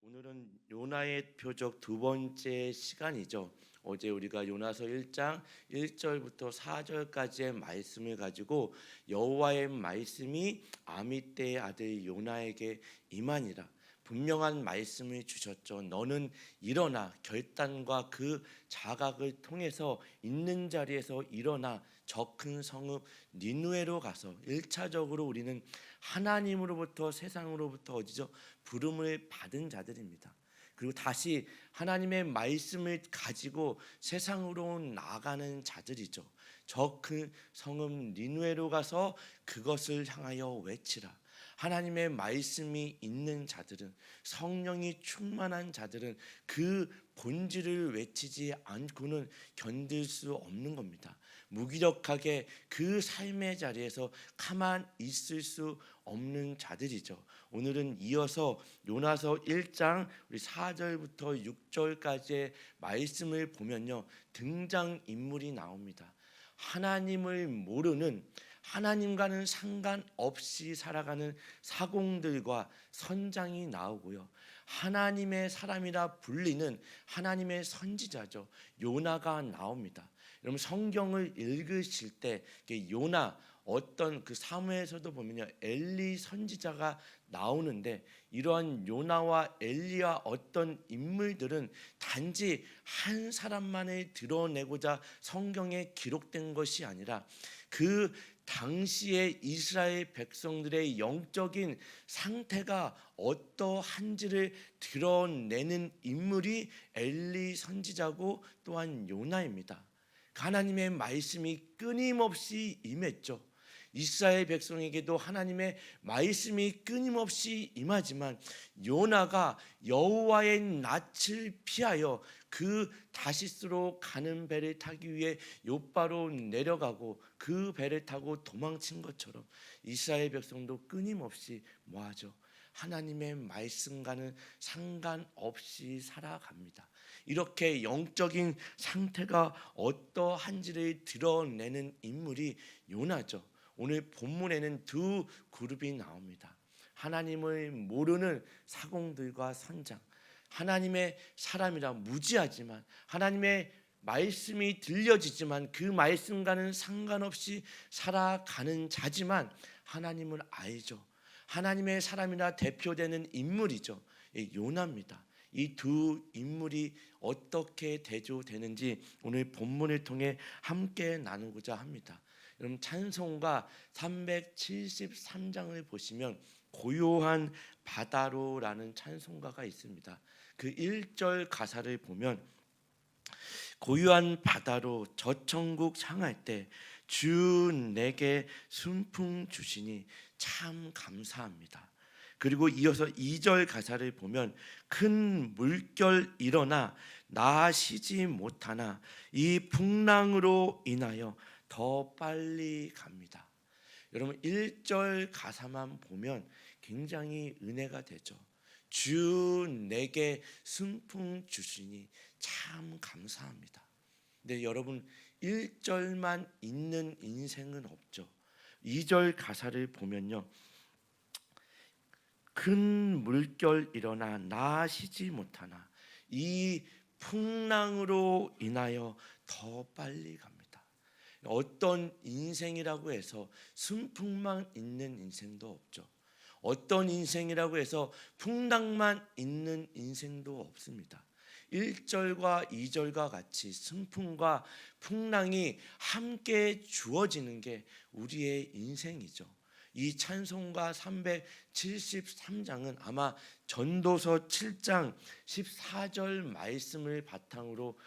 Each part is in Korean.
오늘은 요나의 표적 두 번째 시간이죠. 어제 우리가 요나서 1장 1절부터 4절까지의 말씀을 가지고 여호와의 말씀이 아미떼의 아들 요나에게 임하니라. 분명한 말씀을 주셨죠. 너는 일어나 결단과 그 자각을 통해서 있는 자리에서 일어나 저 큰 성읍 니느웨로 가서 1차적으로 우리는 하나님으로부터 세상으로부터 어디죠? 부름을 받은 자들입니다. 그리고 다시 하나님의 말씀을 가지고 세상으로 나아가는 자들이죠. 저 그 성읍 니느웨로 가서 그것을 향하여 외치라. 하나님의 말씀이 있는 자들은, 성령이 충만한 자들은 그 본질을 외치지 않고는 견딜 수 없는 겁니다. 무기력하게 그 삶의 자리에서 가만 있을 수 없는 자들이죠. 오늘은 이어서 요나서 1장 우리 4절부터 6절까지의 말씀을 보면요, 등장 인물이 나옵니다. 하나님을 모르는, 하나님과는 상관없이 살아가는 사공들과 선장이 나오고요, 하나님의 사람이라 불리는 하나님의 선지자죠, 요나가 나옵니다. 여러분, 성경을 읽으실 때 요나, 어떤 그 사무에서도 보면요, 엘리 선지자가 나오는데, 이러한 요나와 엘리와 어떤 인물들은 단지 한 사람만을 드러내고자 성경에 기록된 것이 아니라 그 당시의 이스라엘 백성들의 영적인 상태가 어떠한지를 드러내는 인물이 엘리 선지자고 또한 요나입니다. 하나님의 말씀이 끊임없이 임했죠. 이스라엘 백성에게도 하나님의 말씀이 끊임없이 임하지만 요나가 여호와의 낯을 피하여 그 다시스로 가는 배를 타기 위해 요바로 내려가고 그 배를 타고 도망친 것처럼 이스라엘 백성도 끊임없이 뭐하죠? 하나님의 말씀과는 상관없이 살아갑니다. 이렇게 영적인 상태가 어떠한지를 드러내는 인물이 요나죠. 오늘 본문에는 두 그룹이 나옵니다. 하나님을 모르는 사공들과 선장, 하나님의 사람이라 무지하지만 하나님의 말씀이 들려지지만 그 말씀과는 상관없이 살아가는 자지만 하나님을 알죠. 하나님의 사람이라 대표되는 인물이죠. 요나입니다. 이 두 인물이 어떻게 대조되는지 오늘 본문을 통해 함께 나누고자 합니다. 여러분, 찬송가 373장을 보시면 고요한 바다로라는 찬송가가 있습니다. 그 1절 가사를 보면 고요한 바다로 저 천국 향할 때 주 내게 순풍 주시니 참 감사합니다. 그리고 이어서 2절 가사를 보면 큰 물결 일어나 나 쉬지 못하나 이 풍랑으로 인하여 더 빨리 갑니다. 여러분, 1절 가사만 보면 굉장히 은혜가 되죠. 주 내게 순풍 주시니 참 감사합니다. 근데 여러분, 1절만 있는 인생은 없죠. 2절 가사를 보면요, 큰 물결 일어나 나 쉬지 못하나 이 풍랑으로 인하여 더 빨리 갑니다. 어떤 인생이라고 해서 순풍만 있는 인생도 없죠. 어떤 인생이라고 해서 풍랑만 있는 인생도 없습니다. 1절과 2절과 같이 순풍과 풍랑이 함께 주어지는 게 우리의 인생이죠. 이 찬송가 373장은 아마 전도서 7장 14절 말씀을 바탕으로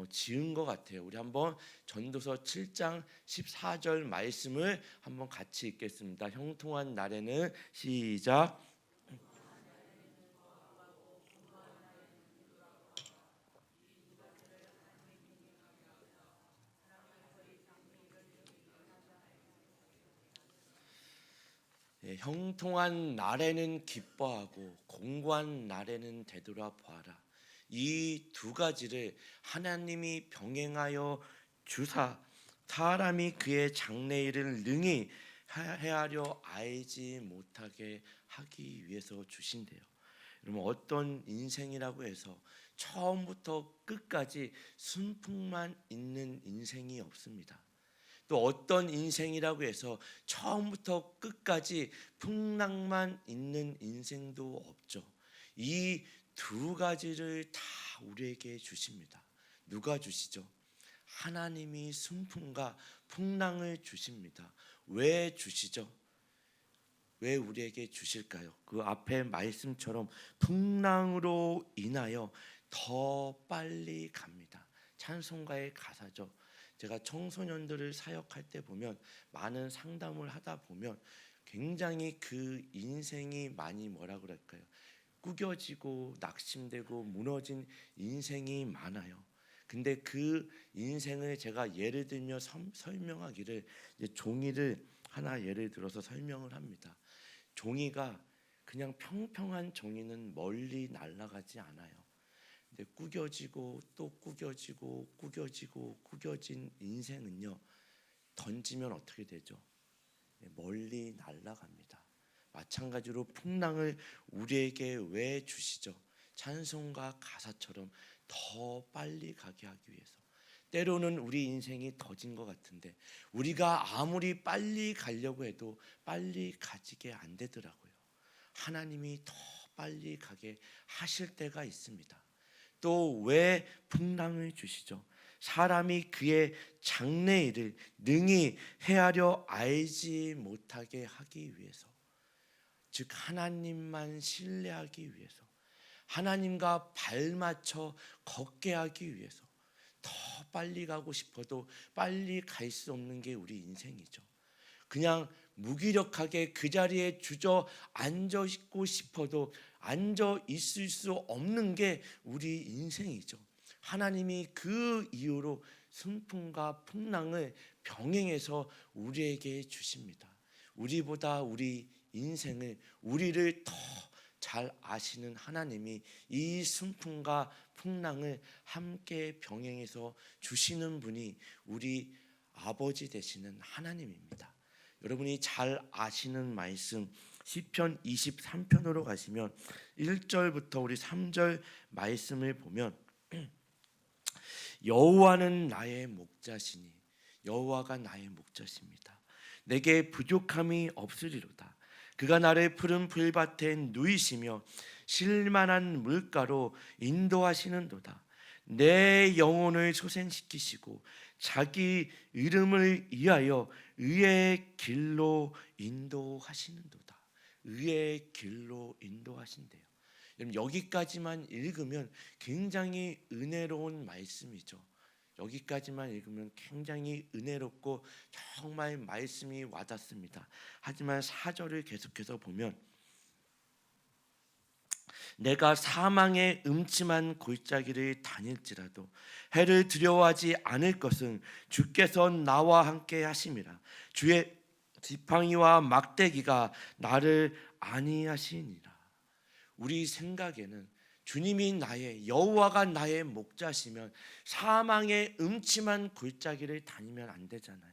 지은 것 같아요. 우리 한번 전도서 7장 14절 말씀을 한번 같이 읽겠습니다. 형통한 날에는 시작. 형통한 날에는 기뻐하고 공고한 날에는 되돌아보아라. 이 두 가지를 하나님이 병행하여 주사 사람이 그의 장래일을 능히 헤아려 알지 못하게 하기 위해서 주신대요. 여러분, 어떤 인생이라고 해서 처음부터 끝까지 순풍만 있는 인생이 없습니다. 또 어떤 인생이라고 해서 처음부터 끝까지 풍랑만 있는 인생도 없죠. 이 두 가지를 다 우리에게 주십니다. 누가 주시죠? 하나님이 순풍과 풍랑을 주십니다. 왜 주시죠? 왜 우리에게 주실까요? 그 앞에 말씀처럼 풍랑으로 인하여 더 빨리 갑니다. 찬송가의 가사죠. 제가 청소년들을 사역할 때 보면, 많은 상담을 하다 보면 굉장히 그 인생이 많이 뭐라 그럴까요? 구겨지고 낙심되고 무너진 인생이 많아요. 근데 그 인생을 제가 예를 들며 설명하기를, 이제 종이를 하나 예를 들어서 설명을 합니다. 종이가 그냥 평평한 종이는 멀리 날아가지 않아요. 근데 구겨지고 또 구겨지고 구겨진 인생은요, 던지면 어떻게 되죠? 멀리 날아갑니다. 마찬가지로 풍랑을 우리에게 왜 주시죠? 찬송가 가사처럼 더 빨리 가게 하기 위해서. 때로는 우리 인생이 더진 것 같은데 우리가 아무리 빨리 가려고 해도 빨리 가지게 안 되더라고요. 하나님이 더 빨리 가게 하실 때가 있습니다. 또 왜 풍랑을 주시죠? 사람이 그의 장래일을 능히 헤아려 알지 못하게 하기 위해서, 즉 하나님만 신뢰하기 위해서, 하나님과 발맞춰 걷게 하기 위해서. 더 빨리 가고 싶어도 빨리 갈 수 없는 게 우리 인생이죠. 그냥 무기력하게 그 자리에 주저앉아 있고 싶어도 앉아 있을 수 없는 게 우리 인생이죠. 하나님이 그 이유로 순풍과 풍랑을 병행해서 우리에게 주십니다. 우리보다 우리 인생을, 우리를 더 잘 아시는 하나님이 이 순풍과 풍랑을 함께 병행해서 주시는 분이 우리 아버지 되시는 하나님입니다. 여러분이 잘 아시는 말씀 시편 23편으로 가시면 1절부터 우리 3절 말씀을 보면, 여호와는 나의 목자시니, 여호와가 나의 목자십니다. 내게 부족함이 없으리로다. 그가 나를 푸른 풀밭에 누이시며 쉴만한 물가로 인도하시는도다. 내 영혼을 소생시키시고 자기 이름을 위하여 의의 길로 인도하시는도다. 의의 길로 인도하신대요. 여기까지만 읽으면 굉장히 은혜로운 말씀이죠. 여기까지만 읽으면 굉장히 은혜롭고 정말 말씀이 와닿습니다. 하지만 4절을 계속해서 보면, 내가 사망의 음침한 골짜기를 다닐지라도 해를 두려워하지 않을 것은 주께서 나와 함께 하심이라. 주의 지팡이와 막대기가 나를 안위하시니라. 우리 생각에는 주님이 나의, 여호와가 나의 목자시면 사망의 음침한 골짜기를 다니면 안 되잖아요.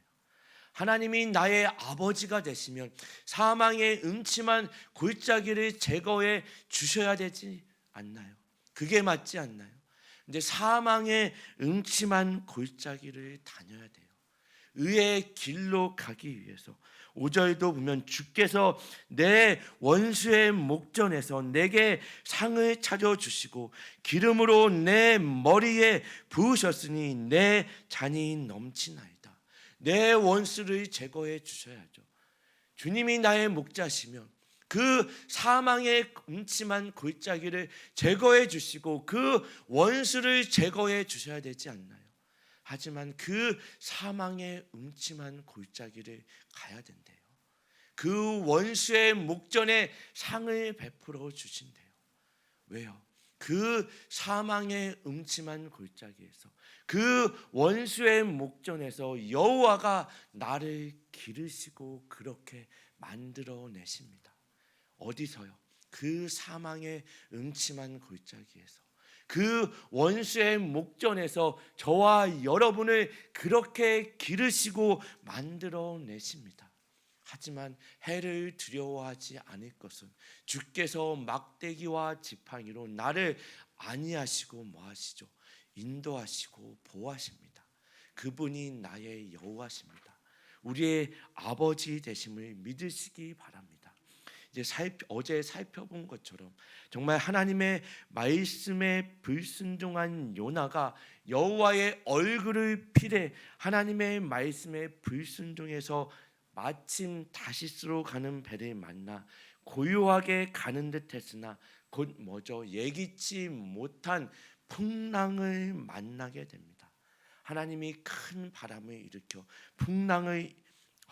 하나님이 나의 아버지가 되시면 사망의 음침한 골짜기를 제거해 주셔야 되지 않나요? 그게 맞지 않나요? 근데 사망의 음침한 골짜기를 다녀야 돼요. 의의 길로 가기 위해서. 5절도 보면, 주께서 내 원수의 목전에서 내게 상을 차려주시고 기름으로 내 머리에 부으셨으니 내 잔이 넘치나이다. 내 원수를 제거해 주셔야죠. 주님이 나의 목자시면 그 사망의 음침한 골짜기를 제거해 주시고 그 원수를 제거해 주셔야 되지 않나요? 하지만 그 사망의 음침한 골짜기를 가야 된대요. 그 원수의 목전에 상을 베풀어 주신대요. 왜요? 그 사망의 음침한 골짜기에서, 그 원수의 목전에서 여호와가 나를 기르시고 그렇게 만들어내십니다. 어디서요? 그 사망의 음침한 골짜기에서, 그 원수의 목전에서 저와 여러분을 그렇게 기르시고 만들어내십니다. 하지만 해를 두려워하지 않을 것은 주께서 막대기와 지팡이로 나를 안위하시고 뭐하시죠? 인도하시고 보호하십니다. 그분이 나의 여호와십니다. 우리의 아버지 되심을 믿으시기 바랍니다. 이제 어제 살펴본 것처럼 정말 하나님의 말씀에 불순종한 요나가 여호와의 얼굴을 피해 하나님의 말씀에 불순종해서 마침 다시스로 가는 배를 만나 고요하게 가는 듯했으나 곧 뭐죠? 예기치 못한 풍랑을 만나게 됩니다. 하나님이 큰 바람을 일으켜 풍랑을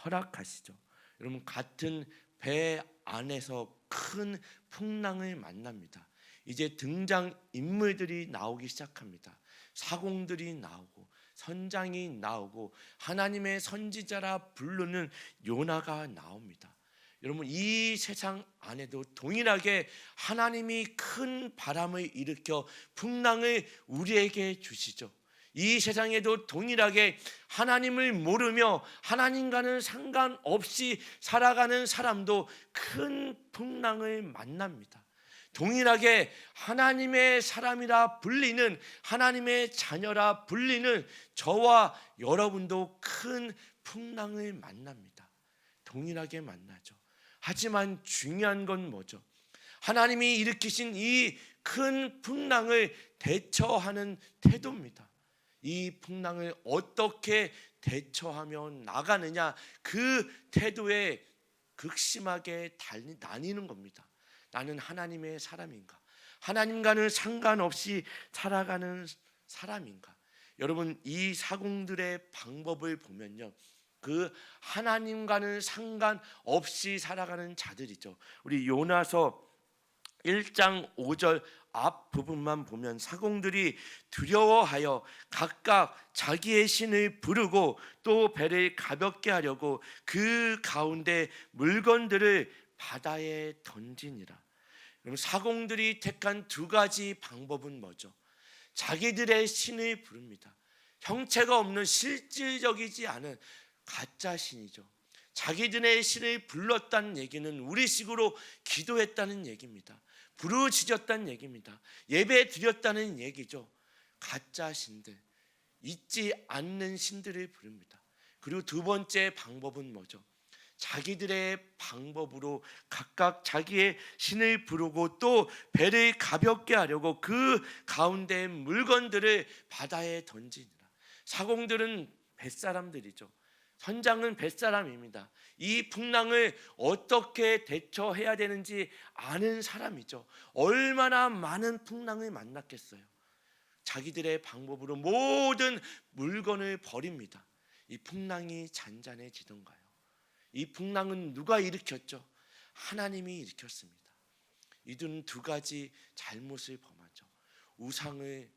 허락하시죠. 여러분, 같은 배 안에서 큰 풍랑을 만납니다. 이제 등장 인물들이 나오기 시작합니다. 사공들이 나오고 선장이 나오고 하나님의 선지자라 부르는 요나가 나옵니다. 여러분, 이 세상 안에도 동일하게 하나님이 큰 바람을 일으켜 풍랑을 우리에게 주시죠. 이 세상에도 동일하게 하나님을 모르며 하나님과는 상관없이 살아가는 사람도 큰 풍랑을 만납니다. 동일하게 하나님의 사람이라 불리는, 하나님의 자녀라 불리는 저와 여러분도 큰 풍랑을 만납니다. 동일하게 만나죠. 하지만 중요한 건 뭐죠? 하나님이 일으키신 이 큰 풍랑을 대처하는 태도입니다. 이 풍랑을 어떻게 대처하며 나가느냐, 그 태도에 극심하게 나뉘는 겁니다. 나는 하나님의 사람인가? 하나님과는 상관없이 살아가는 사람인가? 여러분, 이 사공들의 방법을 보면요, 그 하나님과는 상관없이 살아가는 자들이죠. 우리 요나서 1장 5절 앞부분만 보면 사공들이 두려워하여 각각 자기의 신을 부르고 또 배를 가볍게 하려고 그 가운데 물건들을 바다에 던지니라. 여러분, 사공들이 택한 두 가지 방법은 뭐죠? 자기들의 신을 부릅니다. 형체가 없는 실질적이지 않은 가짜 신이죠. 자기들의 신을 불렀다는 얘기는 우리식으로 기도했다는 얘기입니다. 부르짖었다는 얘기입니다. 예배 드렸다는 얘기죠. 가짜 신들, 있지 않는 신들을 부릅니다. 그리고 두 번째 방법은 뭐죠? 자기들의 방법으로 각각 자기의 신을 부르고 또 배를 가볍게 하려고 그 가운데 물건들을 바다에 던지니라. 사공들은 뱃사람들이죠. 선장은 뱃사람입니다. 이 풍랑을 어떻게 대처해야 되는지 아는 사람이죠. 얼마나 많은 풍랑을 만났겠어요. 자기들의 방법으로 모든 물건을 버립니다. 이 풍랑이 잔잔해지던가요? 이 풍랑은 누가 일으켰죠? 하나님이 일으켰습니다. 이들은 두 가지 잘못을 범하죠. 우상을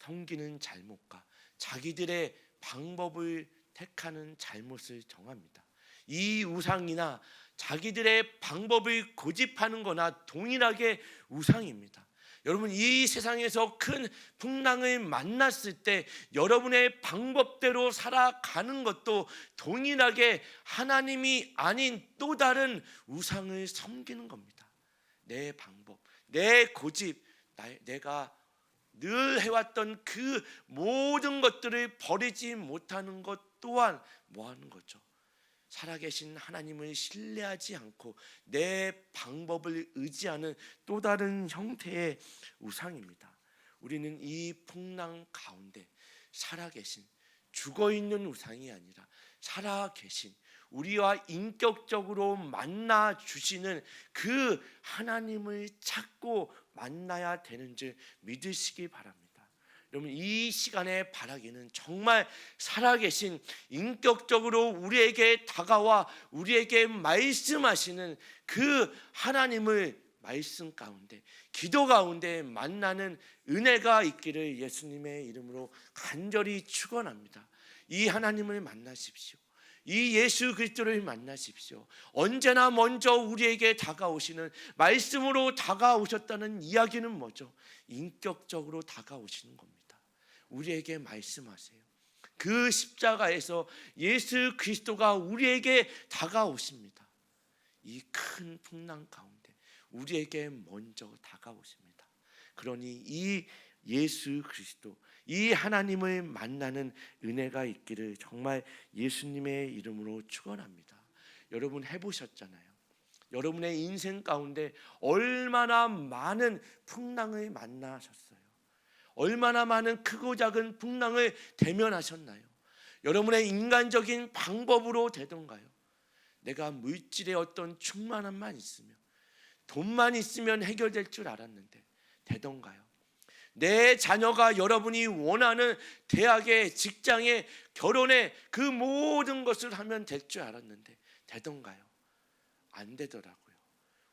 섬기는 잘못과 자기들의 방법을 택하는 잘못을 정합니다. 이 우상이나 자기들의 방법을 고집하는 거나 동일하게 우상입니다. 여러분, 이 세상에서 큰 풍랑을 만났을 때 여러분의 방법대로 살아가는 것도 동일하게 하나님이 아닌 또 다른 우상을 섬기는 겁니다. 내 방법, 내 고집, 내가 늘 해왔던 그 모든 것들을 버리지 못하는 것 또한 뭐 하는 거죠? 살아계신 하나님을 신뢰하지 않고 내 방법을 의지하는 또 다른 형태의 우상입니다. 우리는 이 풍랑 가운데 살아계신, 죽어있는 우상이 아니라 살아계신, 우리와 인격적으로 만나 주시는 그 하나님을 찾고 만나야 되는 줄 믿으시기 바랍니다. 여러분, 이 시간에 바라기는 정말 살아계신, 인격적으로 우리에게 다가와 우리에게 말씀하시는 그 하나님을 말씀 가운데, 기도 가운데 만나는 은혜가 있기를 예수님의 이름으로 간절히 축원합니다. 이 하나님을 만나십시오. 이 예수 그리스도를 만나십시오. 언제나 먼저 우리에게 다가오시는, 말씀으로 다가오셨다는 이야기는 뭐죠? 인격적으로 다가오시는 겁니다. 우리에게 말씀하세요. 그 십자가에서 예수 그리스도가 우리에게 다가오십니다. 이 큰 풍랑 가운데 우리에게 먼저 다가오십니다. 그러니 이 예수 그리스도, 이 하나님을 만나는 은혜가 있기를 정말 예수님의 이름으로 축원합니다. 여러분 해보셨잖아요. 여러분의 인생 가운데 얼마나 많은 풍랑을 만나셨어요. 얼마나 많은 크고 작은 풍랑을 대면하셨나요? 여러분의 인간적인 방법으로 되던가요? 내가 물질의 어떤 충만함만 있으면, 돈만 있으면 해결될 줄 알았는데 되던가요? 내 자녀가 여러분이 원하는 대학에, 직장에, 결혼에 그 모든 것을 하면 될 줄 알았는데 되던가요? 안 되더라고요.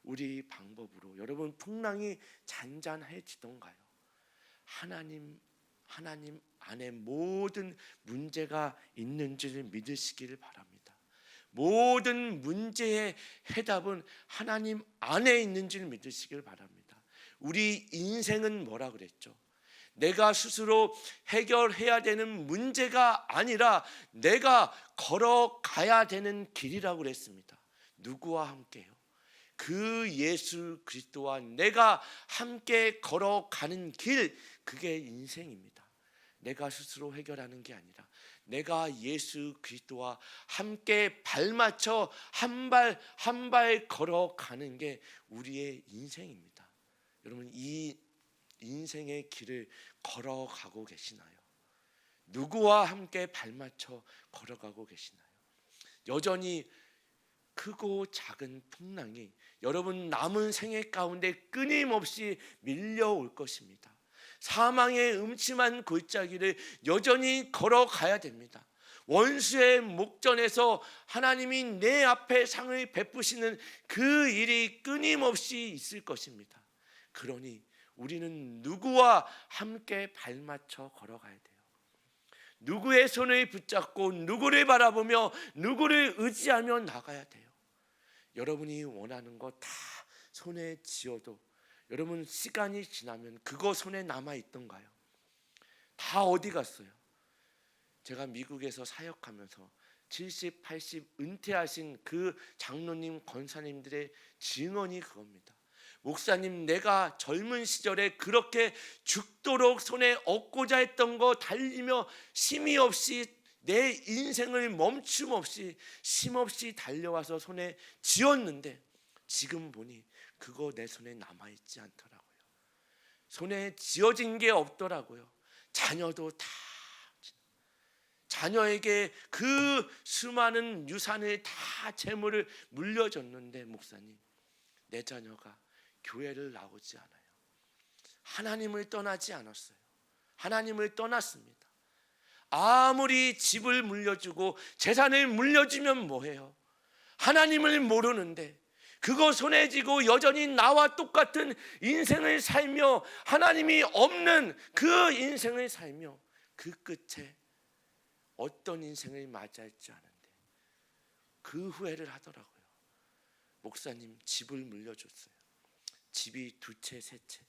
우리 방법으로 여러분 풍랑이 잔잔해지던가요? 하나님 안에 모든 문제가 있는지를 믿으시기를 바랍니다. 모든 문제의 해답은 하나님 안에 있는지를 믿으시길 바랍니다. 우리 인생은 뭐라 그랬죠? 내가 스스로 해결해야 되는 문제가 아니라 내가 걸어가야 되는 길이라고 그랬습니다. 누구와 함께요? 그 예수 그리스도와 내가 함께 걸어가는 길, 그게 인생입니다. 내가 스스로 해결하는 게 아니라 내가 예수 그리스도와 함께 발맞춰 한 발 한 발 걸어가는 게 우리의 인생입니다. 여러분 이 인생의 길을 걸어가고 계시나요? 누구와 함께 발맞춰 걸어가고 계시나요? 여전히 크고 작은 풍랑이 여러분 남은 생애 가운데 끊임없이 밀려올 것입니다. 사망의 음침한 골짜기를 여전히 걸어가야 됩니다. 원수의 목전에서 하나님이 내 앞에 상을 베푸시는 그 일이 끊임없이 있을 것입니다. 그러니 우리는 누구와 함께 발맞춰 걸어가야 돼요. 누구의 손을 붙잡고 누구를 바라보며 누구를 의지하며 나가야 돼요. 여러분이 원하는 거 다 손에 쥐어도 여러분 시간이 지나면 그거 손에 남아있던가요? 다 어디 갔어요? 제가 미국에서 사역하면서 70, 80 은퇴하신 그 장로님, 권사님들의 증언이 그겁니다. 목사님, 내가 젊은 시절에 그렇게 죽도록 손에 얻고자 했던 거 달리며 쉼이 없이 내 인생을 멈춤 없이 쉼 없이 달려와서 손에 쥐었는데 지금 보니 그거 내 손에 남아있지 않더라고요. 손에 쥐어진 게 없더라고요. 자녀도 다 자녀에게 그 수많은 유산을 다 재물을 물려줬는데 목사님, 내 자녀가 교회를 나오지 않아요. 하나님을 떠나지 않았어요. 하나님을 떠났습니다. 아무리 집을 물려주고 재산을 물려주면 뭐해요? 하나님을 모르는데 그거 손에 쥐고 여전히 나와 똑같은 인생을 살며 하나님이 없는 그 인생을 살며 그 끝에 어떤 인생을 맞이할지 아는데 그 후회를 하더라고요. 목사님, 집을 물려줬어요. 집이 두 채, 세 채.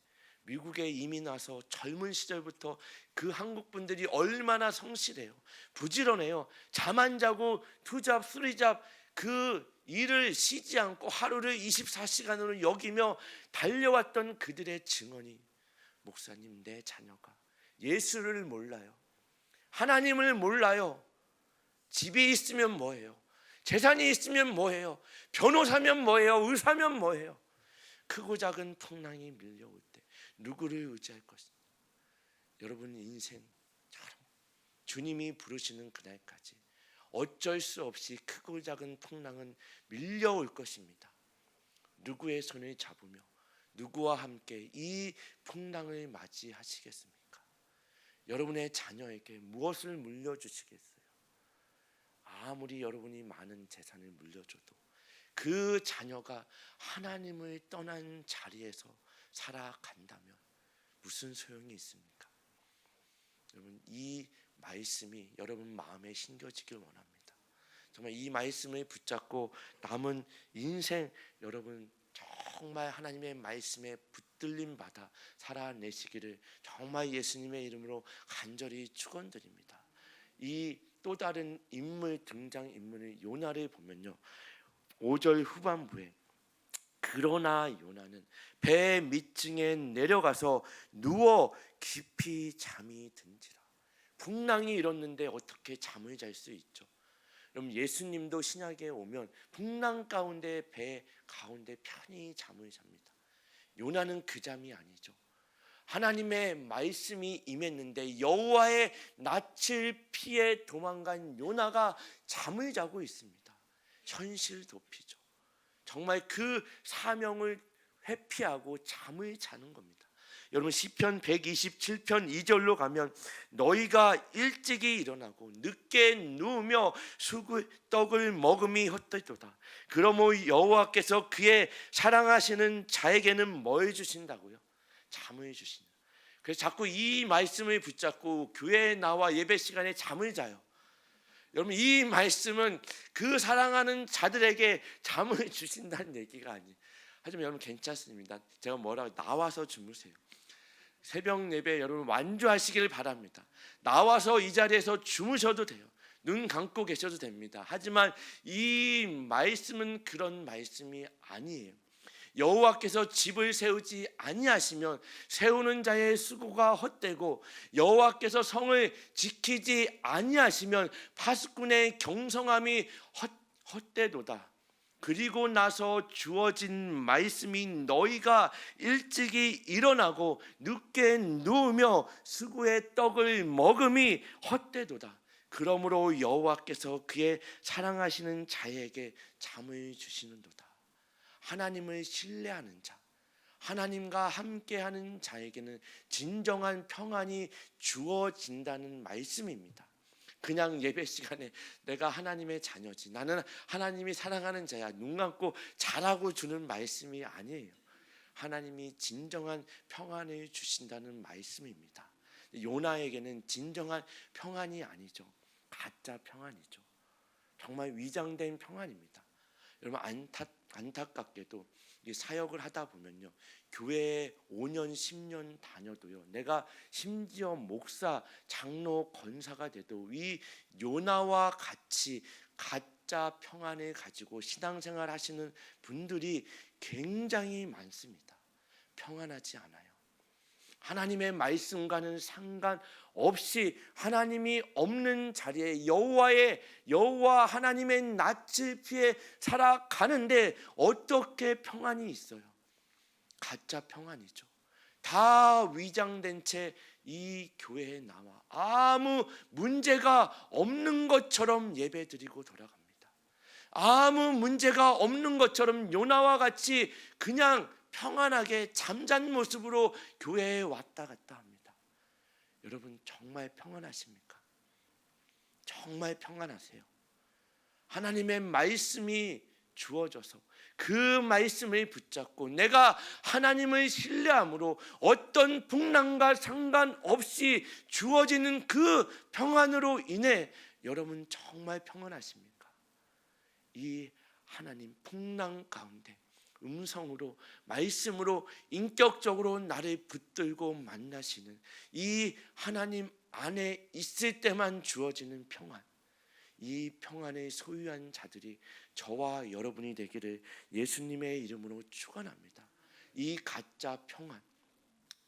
미국에 이민 와서 젊은 시절부터 그 한국 분들이 얼마나 성실해요. 부지런해요. 잠 안 자고 투잡, 쓰리잡 그 일을 쉬지 않고 하루를 24시간으로 여기며 달려왔던 그들의 증언이 목사님, 내 자녀가 예수를 몰라요. 하나님을 몰라요. 집이 있으면 뭐해요? 재산이 있으면 뭐해요? 변호사면 뭐해요? 의사면 뭐해요? 크고 작은 풍랑이 밀려올 때 누구를 의지할 것인가? 여러분 인생 주님이 부르시는 그날까지 어쩔 수 없이 크고 작은 풍랑은 밀려올 것입니다. 누구의 손을 잡으며 누구와 함께 이 풍랑을 맞이하시겠습니까? 여러분의 자녀에게 무엇을 물려주시겠어요? 아무리 여러분이 많은 재산을 물려줘도 그 자녀가 하나님을 떠난 자리에서 살아간다면 무슨 소용이 있습니까? 여러분 이 말씀이 여러분 마음에 심겨지길 원합니다. 정말 이 말씀을 붙잡고 남은 인생 여러분 정말 하나님의 말씀에 붙들림 받아 살아내시기를 정말 예수님의 이름으로 간절히 축원드립니다. 이 또 다른 인물 등장 인물의 요나를 보면요, 5절 후반부에 그러나 요나는 배 밑층에 내려가서 누워 깊이 잠이 든지라. 풍랑이 일었는데 어떻게 잠을 잘 수 있죠? 여러분, 예수님도 신약에 오면 풍랑 가운데 배 가운데 편히 잠을 잡니다. 요나는 그 잠이 아니죠. 하나님의 말씀이 임했는데 여호와의 낯을 피해 도망간 요나가 잠을 자고 있습니다. 현실 도피죠. 정말 그 사명을 회피하고 잠을 자는 겁니다. 여러분, 시편 127편 2절로 가면 너희가 일찍이 일어나고 늦게 누우며 떡을 먹음이 헛되도다. 그러므로 여호와께서 그의 사랑하시는 자에게는 뭘 주신다고요? 잠을 주시는. 그래서 자꾸 이 말씀을 붙잡고 교회에 나와 예배 시간에 잠을 자요. 여러분, 이 말씀은 그 사랑하는 자들에게 잠을 주신다는 얘기가 아니에요. 하지만 여러분, 괜찮습니다. 제가 뭐라고, 나와서 주무세요. 새벽 예배 여러분 완주하시길 바랍니다. 나와서 이 자리에서 주무셔도 돼요. 눈 감고 계셔도 됩니다. 하지만 이 말씀은 그런 말씀이 아니에요. 여호와께서 집을 세우지 아니하시면 세우는 자의 수고가 헛되고, 여호와께서 성을 지키지 아니하시면 파수꾼의 경성함이 헛되도다. 그리고 나서 주어진 말씀이 너희가 일찍이 일어나고 늦게 누우며 수구의 떡을 먹음이 헛되도다. 그러므로 여호와께서 그의 사랑하시는 자에게 잠을 주시는도다. 하나님을 신뢰하는 자, 하나님과 함께하는 자에게는 진정한 평안이 주어진다는 말씀입니다. 그냥 예배 시간에 내가 하나님의 자녀지, 나는 하나님이 사랑하는 자야, 눈 감고 자라고 주는 말씀이 아니에요. 하나님이 진정한 평안을 주신다는 말씀입니다. 요나에게는 진정한 평안이 아니죠. 가짜 평안이죠. 정말 위장된 평안입니다. 여러분, 안타깝게도 이 사역을 하다 보면요, 교회에 5년 10년 다녀도요, 내가 심지어 목사, 장로, 권사가 돼도 이 요나와 같이 가짜 평안을 가지고 신앙생활 하시는 분들이 굉장히 많습니다. 평안하지 않아요. 하나님의 말씀과는 상관없이 하나님이 없는 자리에 여호와 하나님의 낯을 피해 살아가는데 어떻게 평안이 있어요? 가짜 평안이죠. 다 위장된 채 이 교회에 나와 아무 문제가 없는 것처럼 예배드리고 돌아갑니다. 아무 문제가 없는 것처럼 요나와 같이 그냥 평안하게 잠잔 모습으로 교회에 왔다 갔다 합니다. 여러분, 정말 평안하십니까? 정말 평안하세요? 하나님의 말씀이 주어져서 그 말씀을 붙잡고 내가 하나님을 신뢰함으로 어떤 풍랑과 상관없이 주어지는 그 평안으로 인해 여러분 정말 평안하십니까? 이 하나님 풍랑 가운데 음성으로, 말씀으로 인격적으로 나를 붙들고 만나시는 이 하나님 안에 있을 때만 주어지는 평안, 이 평안을 소유한 자들이 저와 여러분이 되기를 예수님의 이름으로 축원합니다. 이 가짜 평안,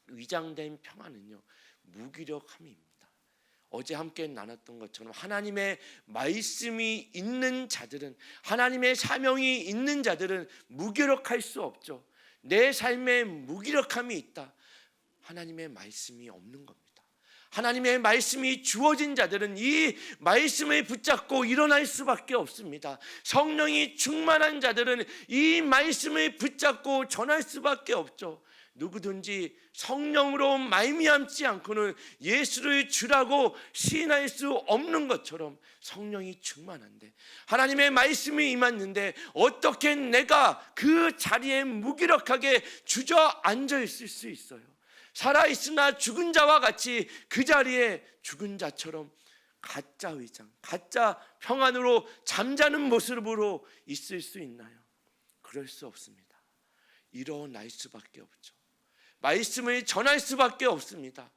위장된 평안은요, 무기력함입니다. 어제 함께 나눴던 것처럼 하나님의 말씀이 있는 자들은, 하나님의 사명이 있는 자들은 무기력할 수 없죠. 내 삶에 무기력함이 있다. 하나님의 말씀이 없는 겁니다. 하나님의 말씀이 주어진 자들은 이 말씀을 붙잡고 일어날 수밖에 없습니다. 성령이 충만한 자들은 이 말씀을 붙잡고 전할 수밖에 없죠. 누구든지 성령으로 말미암지 않고는 예수를 주라고 시인할 수 없는 것처럼 성령이 충만한데, 하나님의 말씀이 임했는데 어떻게 내가 그 자리에 무기력하게 주저앉아 있을 수 있어요? 살아있으나 죽은 자와 같이 그 자리에 죽은 자처럼 가짜 위장, 가짜 평안으로 잠자는 모습으로 있을 수 있나요? 그럴 수 없습니다. 일어날 수밖에 없죠. 말씀을 전할 수밖에 없습니다.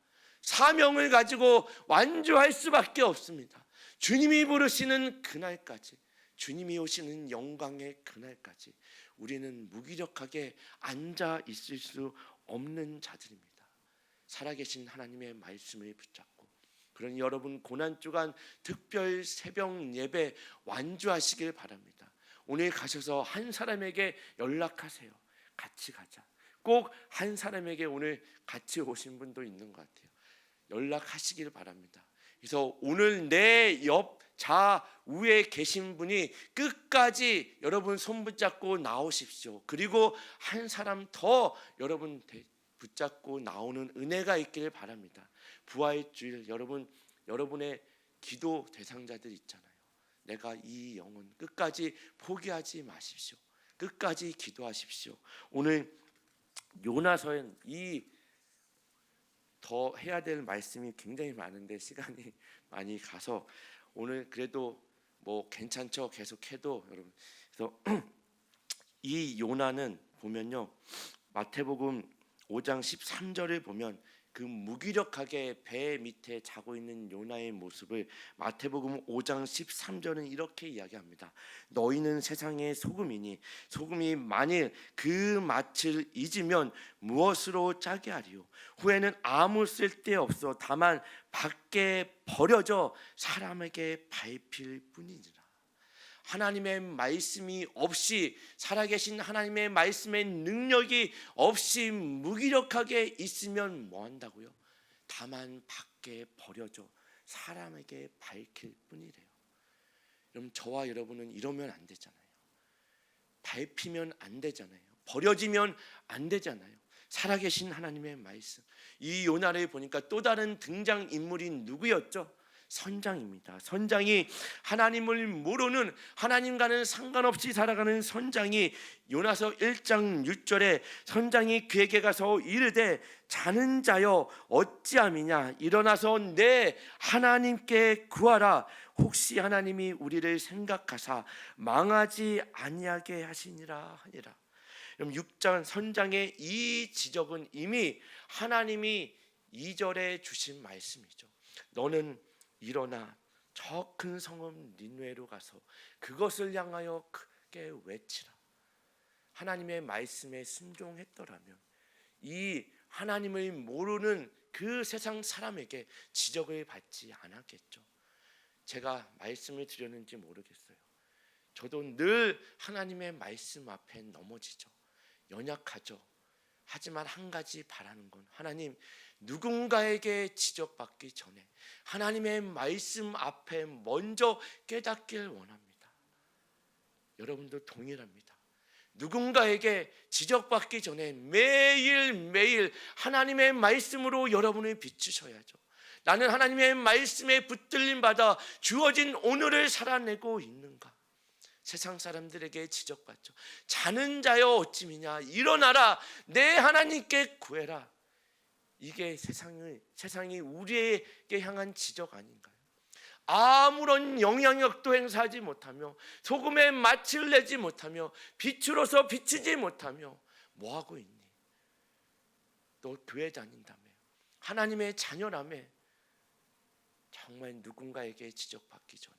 사명을 가지고 완주할 수밖에 없습니다. 주님이 부르시는 그날까지, 주님이 오시는 영광의 그날까지 우리는 무기력하게 앉아 있을 수 없는 자들입니다. 살아계신 하나님의 말씀을 붙잡고, 그러니 여러분 고난 주간 특별 새벽 예배 완주하시길 바랍니다. 오늘 가셔서 한 사람에게 연락하세요. 같이 가자. 꼭 한 사람에게 오늘 같이 오신 분도 있는 것 같아요. 연락하시길 바랍니다. 그래서 오늘 내 옆 좌우에 계신 분이 끝까지 여러분 손 붙잡고 나오십시오. 그리고 한 사람 더 여러분 붙잡고 나오는 은혜가 있기를 바랍니다. 부활의 주일 여러분의 기도 대상자들 있잖아요. 내가 이 영혼 끝까지 포기하지 마십시오. 끝까지 기도하십시오. 오늘 요나서엔 더 해야 될 말씀이 굉장히 많은데 시간이 많이 가서 오늘 그래도 뭐 괜찮죠. 계속해도 여러분. 그래서 이 요나는 보면요, 마태복음 5장 13절을 보면 그 무기력하게 배 밑에 자고 있는 요나의 모습을 마태복음 5장 13절은 이렇게 이야기합니다. 너희는 세상의 소금이니 소금이 만일 그 맛을 잊으면 무엇으로 짜게 하리요? 후에는 아무 쓸데없어 다만 밖에 버려져 사람에게 밟힐 뿐이니라. 하나님의 말씀이 없이, 살아계신 하나님의 말씀의 능력이 없이 무기력하게 있으면 뭐 한다고요? 다만 밖에 버려져 사람에게 밝힐 뿐이래요. 그럼 저와 여러분은 이러면 안 되잖아요. 밟히면 안 되잖아요. 버려지면 안 되잖아요. 살아계신 하나님의 말씀. 이 요나를 보니까 또 다른 등장인물이 누구였죠? 선장입니다. 선장이 하나님을 모르는, 하나님과는 상관없이 살아가는 선장이 요나서 1장 6절에 선장이 그에게 가서 이르되 자는 자여 어찌함이냐 일어나서 내 하나님께 구하라. 혹시 하나님이 우리를 생각하사 망하지 아니하게 하시니라 하니라. 그럼 6장 선장의 이 지적은 이미 하나님이 2절에 주신 말씀이죠. 너는 일어나 저 큰 성읍 니느웨로 가서 그것을 향하여 크게 외치라. 하나님의 말씀에 순종했더라면 이 하나님을 모르는 그 세상 사람에게 지적을 받지 않았겠죠. 제가 말씀을 드렸는지 모르겠어요. 저도 늘 하나님의 말씀 앞에 넘어지죠. 연약하죠. 하지만 한 가지 바라는 건, 하나님, 누군가에게 지적받기 전에 하나님의 말씀 앞에 먼저 깨닫길 원합니다. 여러분도 동일합니다. 누군가에게 지적받기 전에 매일매일 하나님의 말씀으로 여러분을 비추셔야죠. 나는 하나님의 말씀에 붙들림 받아 주어진 오늘을 살아내고 있는가? 세상 사람들에게 지적받죠. 자는 자여 어찌미냐 일어나라 내 하나님께 구해라. 이게 세상이 우리에게 향한 지적 아닌가요? 아무런 영향력도 행사하지 못하며 소금의 맛을 내지 못하며 빛으로서 비치지 못하며 뭐하고 있니? 너 교회 다닌다며, 하나님의 자녀라며. 정말 누군가에게 지적받기 전에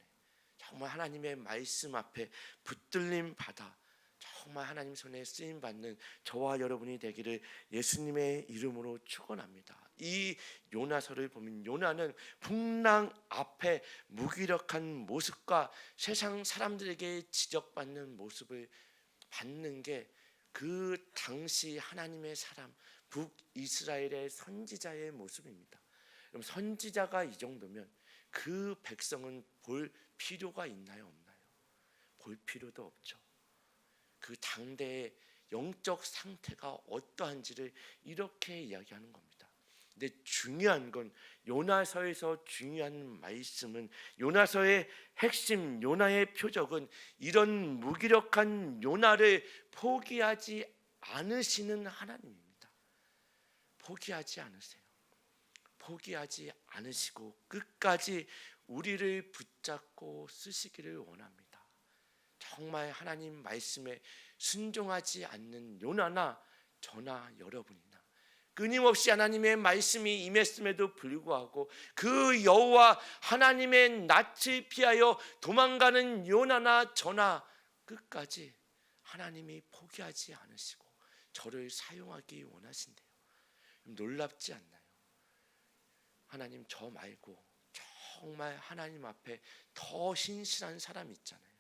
정말 하나님의 말씀 앞에 붙들림 받아 정말 하나님 손에 쓰임 받는 저와 여러분이 되기를 예수님의 이름으로 축원합니다. 이 요나서를 보면 요나는 풍랑 앞에 무기력한 모습과 세상 사람들에게 지적받는 모습을 받는 게 그 당시 하나님의 사람 북이스라엘의 선지자의 모습입니다. 그럼 선지자가 이 정도면 그 백성은 볼 필요가 있나요, 없나요? 볼 필요도 없죠. 그 당대의 영적 상태가 어떠한지를 이렇게 이야기하는 겁니다. 근데 중요한 건 요나서에서 중요한 말씀은, 요나서의 핵심, 요나의 표적은 이런 무기력한 요나를 포기하지 않으시는 하나님입니다. 포기하지 않으세요. 포기하지 않으시고 끝까지 우리를 붙잡고 쓰시기를 원합니다. 정말 하나님 말씀에 순종하지 않는 요나나 저나 여러분이나 끊임없이 하나님의 말씀이 임했음에도 불구하고 그 여호와 하나님의 낯을 피하여 도망가는 요나나 저나 끝까지 하나님이 포기하지 않으시고 저를 사용하기 원하신대요. 놀랍지 않나요? 하나님, 저 말고 정말 하나님 앞에 더 신실한 사람 있잖아요.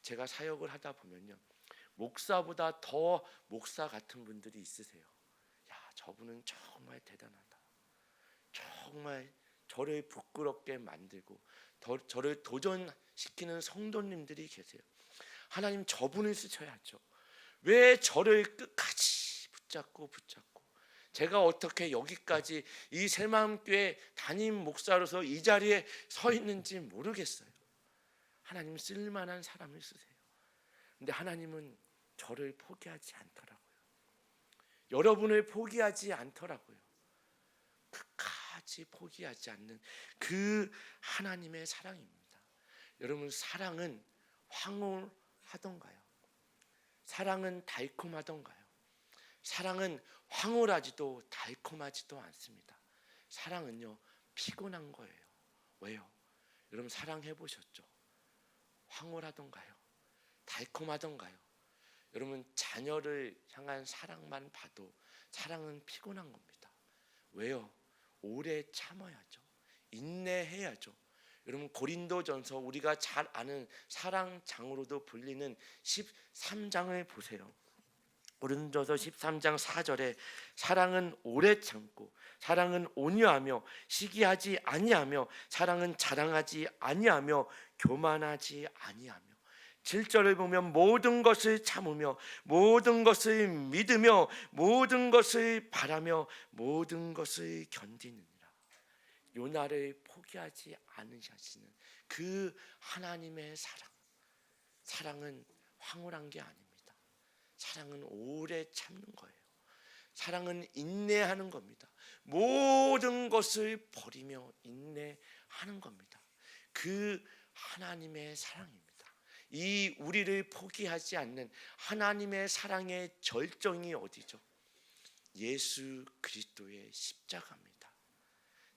제가 사역을 하다 보면요, 목사보다 더 목사 같은 분들이 있으세요. 야, 저분은 정말 대단하다. 정말 저를 부끄럽게 만들고 저를 도전시키는 성도님들이 계세요. 하나님, 저분을 쓰셔야죠. 왜 저를 끝까지 붙잡고 제가 어떻게 여기까지 이 새마음교회 담임 목사로서 이 자리에 서 있는지 모르겠어요. 하나님, 쓸만한 사람을 쓰세요. 근데 하나님은 저를 포기하지 않더라고요. 여러분을 포기하지 않더라고요. 끝까지 포기하지 않는 그 하나님의 사랑입니다. 여러분, 사랑은 황홀하던가요? 사랑은 달콤하던가요? 사랑은 황홀하지도 달콤하지도 않습니다. 사랑은요, 피곤한 거예요. 왜요? 여러분, 사랑해 보셨죠? 황홀하던가요? 달콤하던가요? 여러분, 자녀를 향한 사랑만 봐도 사랑은 피곤한 겁니다. 왜요? 오래 참아야죠. 인내해야죠. 여러분, 고린도전서 우리가 잘 아는 사랑장으로도 불리는 13장을 보세요. 고린도서 13장 4절에 사랑은 오래 참고 사랑은 온유하며 시기하지 아니하며 사랑은 자랑하지 아니하며 교만하지 아니하며 7절을 보면 모든 것을 참으며 모든 것을 믿으며 모든 것을 바라며 모든 것을 견디느니라. 요나를 포기하지 않으시는 그 하나님의 사랑은 황홀한 게 아닙니다. 사랑은 오래 참는 거예요. 사랑은 인내하는 겁니다. 모든 것을 버리며 인내하는 겁니다. 그 하나님의 사랑입니다. 이 우리를 포기하지 않는 하나님의 사랑의 절정이 어디죠? 예수 그리스도의 십자가입니다.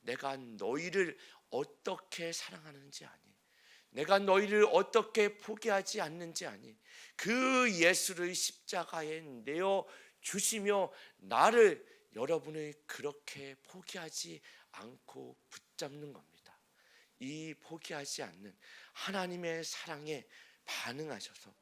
내가 너희를 어떻게 사랑하는지 아니, 내가 너희를 어떻게 포기하지 않는지 아니, 그 예수를 십자가에 내어 주시며 나를, 여러분을 그렇게 포기하지 않고 붙잡는 겁니다. 이 포기하지 않는 하나님의 사랑에 반응하셔서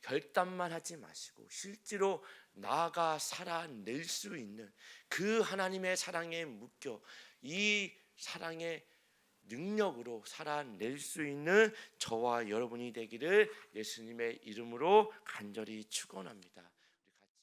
결단만 하지 마시고 실제로 나아가 살아낼 수 있는 그 하나님의 사랑에 묶여 이 사랑의 능력으로 살아낼 수 있는 저와 여러분이 되기를 예수님의 이름으로 간절히 축원합니다.